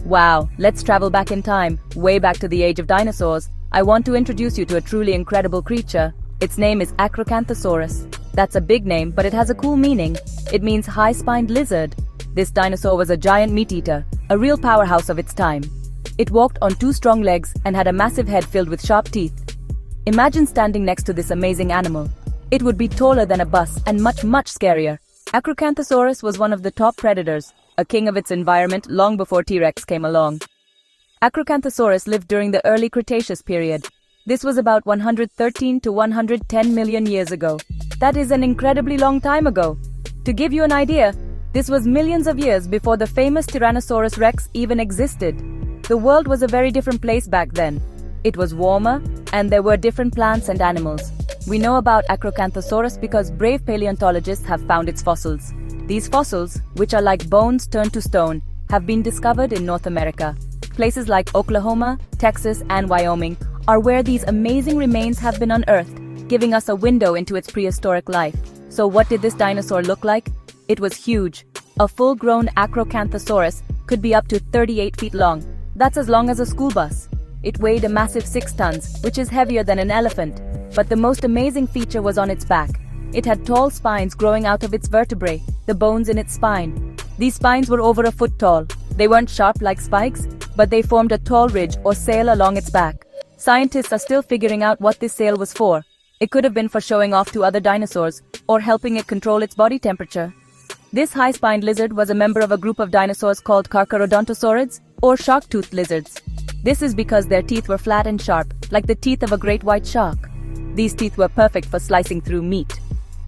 Wow, let's travel back in time, way back to the age of dinosaurs. I want to introduce you to a truly incredible creature. Its name is Acrocanthosaurus. That's a big name, but it has a cool meaning. It means high-spined lizard. This dinosaur was a giant meat-eater, a real powerhouse of its time. It walked on two strong legs and had a massive head filled with sharp teeth. Imagine standing next to this amazing animal. It would be taller than a bus and much scarier. Acrocanthosaurus was one of the top predators, a king of its environment long before T-Rex came along. Acrocanthosaurus lived during the early Cretaceous period. This was about 113 to 110 million years ago. That is an incredibly long time ago. To give you an idea, this was millions of years before the famous Tyrannosaurus Rex even existed. The world was a very different place back then. It was warmer, and there were different plants and animals. We know about Acrocanthosaurus because brave paleontologists have found its fossils. These fossils, which are like bones turned to stone, have been discovered in North America. Places like Oklahoma, Texas, and Wyoming are where these amazing remains have been unearthed, giving us a window into its prehistoric life. So what did this dinosaur look like? It was huge. A full-grown Acrocanthosaurus could be up to 38 feet long. That's as long as a school bus. It weighed a massive 6 tons, which is heavier than an elephant. But the most amazing feature was on its back. It had tall spines growing out of its vertebrae, the bones in its spine. These spines were over a foot tall. They weren't sharp like spikes, but they formed a tall ridge or sail along its back. Scientists are still figuring out what this sail was for. It could have been for showing off to other dinosaurs, or helping it control its body temperature. This high-spined lizard was a member of a group of dinosaurs called Carcharodontosaurids, or shark-toothed lizards. This is because their teeth were flat and sharp, like the teeth of a great white shark. These teeth were perfect for slicing through meat.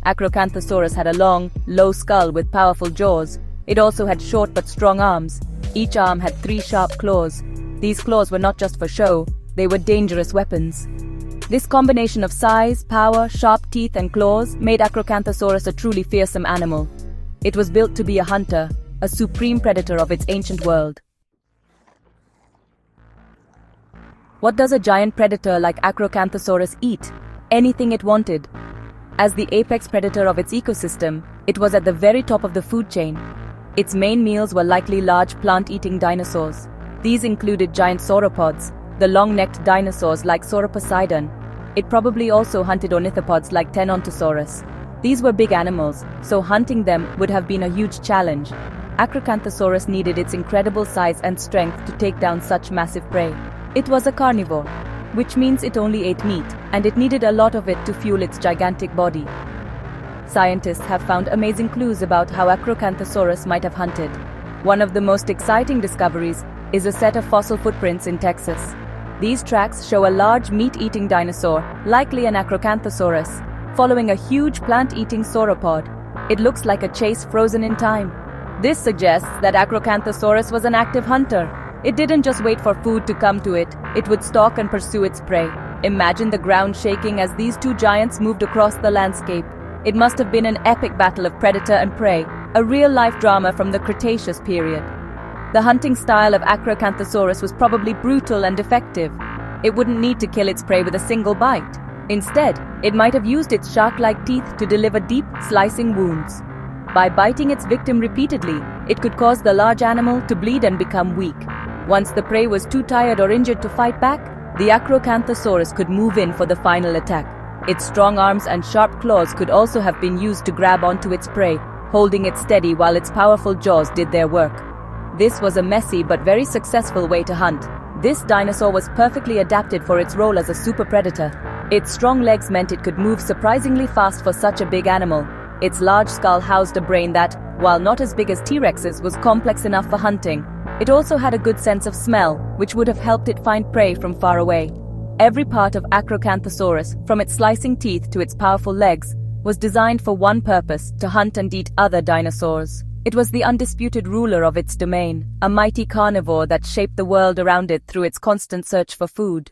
Acrocanthosaurus had a long, low skull with powerful jaws. It also had short but strong arms. Each arm had 3 sharp claws. These claws were not just for show, they were dangerous weapons. This combination of size, power, sharp teeth, and claws made Acrocanthosaurus a truly fearsome animal. It was built to be a hunter, a supreme predator of its ancient world. What does a giant predator like Acrocanthosaurus eat? Anything it wanted. As the apex predator of its ecosystem, it was at the very top of the food chain. Its main meals were likely large plant-eating dinosaurs. These included giant sauropods, the long-necked dinosaurs like Sauroposeidon. It probably also hunted ornithopods like Tenontosaurus. These were big animals, so hunting them would have been a huge challenge. Acrocanthosaurus needed its incredible size and strength to take down such massive prey. It was a carnivore, which means it only ate meat, and it needed a lot of it to fuel its gigantic body. Scientists have found amazing clues about how Acrocanthosaurus might have hunted. One of the most exciting discoveries is a set of fossil footprints in Texas. These tracks show a large meat-eating dinosaur, likely an Acrocanthosaurus, following a huge plant-eating sauropod. It looks like a chase frozen in time. This suggests that Acrocanthosaurus was an active hunter. It didn't just wait for food to come to it, it would stalk and pursue its prey. Imagine the ground shaking as these two giants moved across the landscape. It must have been an epic battle of predator and prey, a real-life drama from the Cretaceous period. The hunting style of Acrocanthosaurus was probably brutal and effective. It wouldn't need to kill its prey with a single bite. Instead, it might have used its shark-like teeth to deliver deep, slicing wounds. By biting its victim repeatedly, it could cause the large animal to bleed and become weak. Once the prey was too tired or injured to fight back, the Acrocanthosaurus could move in for the final attack. Its strong arms and sharp claws could also have been used to grab onto its prey, holding it steady while its powerful jaws did their work. This was a messy but very successful way to hunt. This dinosaur was perfectly adapted for its role as a super predator. Its strong legs meant it could move surprisingly fast for such a big animal. Its large skull housed a brain that, while not as big as T-Rex's, was complex enough for hunting. It also had a good sense of smell, which would have helped it find prey from far away. Every part of Acrocanthosaurus, from its slicing teeth to its powerful legs, was designed for one purpose: to hunt and eat other dinosaurs. It was the undisputed ruler of its domain, a mighty carnivore that shaped the world around it through its constant search for food.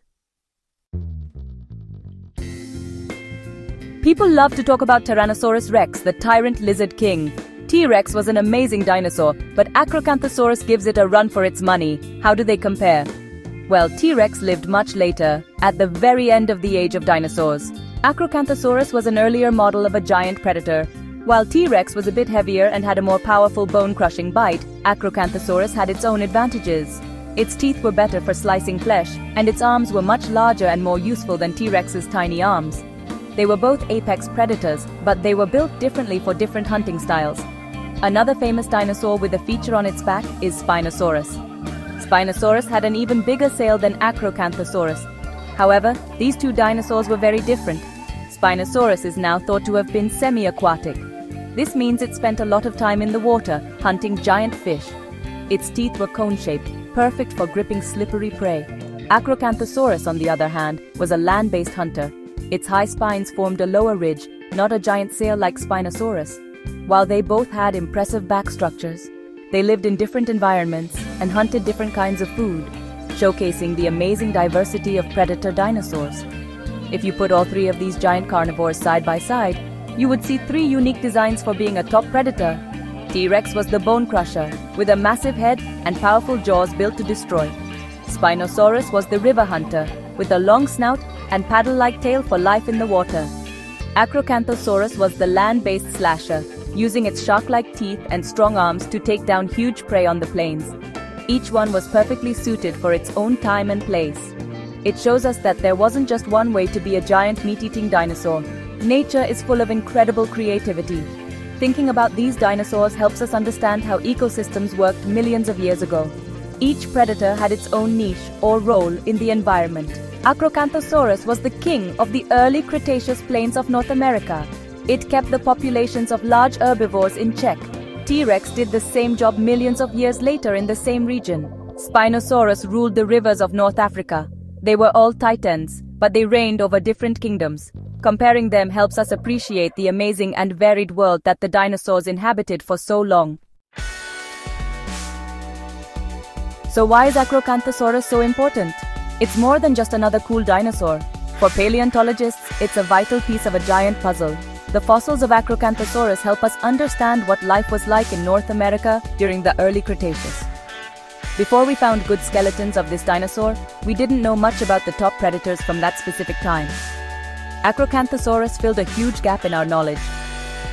People love to talk about Tyrannosaurus Rex, the tyrant lizard king. T-Rex was an amazing dinosaur, but Acrocanthosaurus gives it a run for its money. How do they compare? Well, T-Rex lived much later, at the very end of the age of dinosaurs. Acrocanthosaurus was an earlier model of a giant predator. While T-Rex was a bit heavier and had a more powerful bone-crushing bite, Acrocanthosaurus had its own advantages. Its teeth were better for slicing flesh, and its arms were much larger and more useful than T-Rex's tiny arms. They were both apex predators, but they were built differently for different hunting styles. Another famous dinosaur with a feature on its back is Spinosaurus. Spinosaurus had an even bigger sail than Acrocanthosaurus. However, these two dinosaurs were very different. Spinosaurus is now thought to have been semi-aquatic. This means it spent a lot of time in the water, hunting giant fish. Its teeth were cone-shaped, perfect for gripping slippery prey. Acrocanthosaurus, on the other hand, was a land-based hunter. Its high spines formed a lower ridge, not a giant sail like Spinosaurus. While they both had impressive back structures, they lived in different environments and hunted different kinds of food, showcasing the amazing diversity of predator dinosaurs. If you put all three of these giant carnivores side by side, you would see three unique designs for being a top predator. T-Rex was the bone crusher, with a massive head and powerful jaws built to destroy. Spinosaurus was the river hunter, with a long snout and paddle-like tail for life in the water. Acrocanthosaurus was the land-based slasher, using its shark-like teeth and strong arms to take down huge prey on the plains. Each one was perfectly suited for its own time and place. It shows us that there wasn't just one way to be a giant meat-eating dinosaur. Nature is full of incredible creativity. Thinking about these dinosaurs helps us understand how ecosystems worked millions of years ago. Each predator had its own niche or role in the environment. Acrocanthosaurus was the king of the early Cretaceous plains of North America. It kept the populations of large herbivores in check. T-Rex did the same job millions of years later in the same region. Spinosaurus ruled the rivers of North Africa. They were all titans, but they reigned over different kingdoms. Comparing them helps us appreciate the amazing and varied world that the dinosaurs inhabited for so long. So why is Acrocanthosaurus so important? It's more than just another cool dinosaur. For paleontologists, it's a vital piece of a giant puzzle. The fossils of Acrocanthosaurus help us understand what life was like in North America during the early Cretaceous. Before we found good skeletons of this dinosaur, we didn't know much about the top predators from that specific time. Acrocanthosaurus filled a huge gap in our knowledge.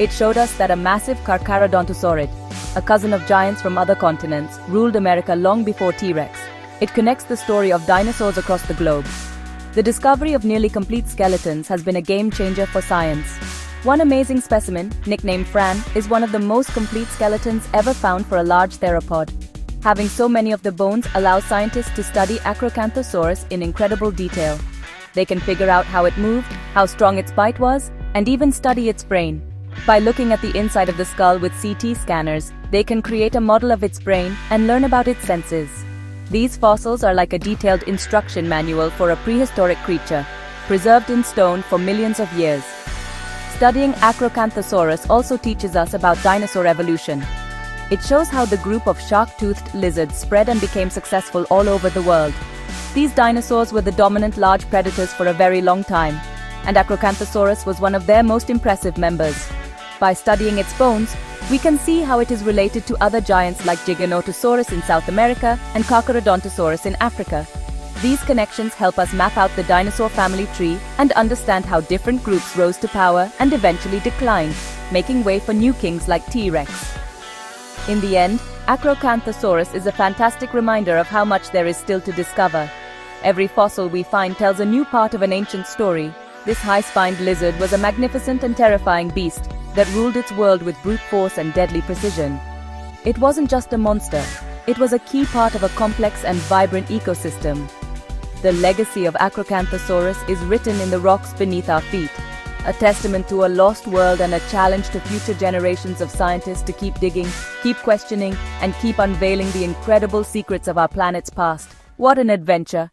It showed us that a massive carcharodontosaurid, a cousin of giants from other continents, ruled America long before T-Rex. It connects the story of dinosaurs across the globe. The discovery of nearly complete skeletons has been a game-changer for science. One amazing specimen, nicknamed Fran, is one of the most complete skeletons ever found for a large theropod. Having so many of the bones allows scientists to study Acrocanthosaurus in incredible detail. They can figure out how it moved, how strong its bite was, and even study its brain. By looking at the inside of the skull with CT scanners, they can create a model of its brain and learn about its senses. These fossils are like a detailed instruction manual for a prehistoric creature, preserved in stone for millions of years. Studying Acrocanthosaurus also teaches us about dinosaur evolution. It shows how the group of shark-toothed lizards spread and became successful all over the world. These dinosaurs were the dominant large predators for a very long time, and Acrocanthosaurus was one of their most impressive members. By studying its bones, we can see how it is related to other giants like Giganotosaurus in South America and Carcharodontosaurus in Africa. These connections help us map out the dinosaur family tree and understand how different groups rose to power and eventually declined, making way for new kings like T-Rex. In the end, Acrocanthosaurus is a fantastic reminder of how much there is still to discover. Every fossil we find tells a new part of an ancient story. This high-spined lizard was a magnificent and terrifying beast that ruled its world with brute force and deadly precision. It wasn't just a monster, it was a key part of a complex and vibrant ecosystem. The legacy of Acrocanthosaurus is written in the rocks beneath our feet, a testament to a lost world and a challenge to future generations of scientists to keep digging, keep questioning, and keep unveiling the incredible secrets of our planet's past. What an adventure!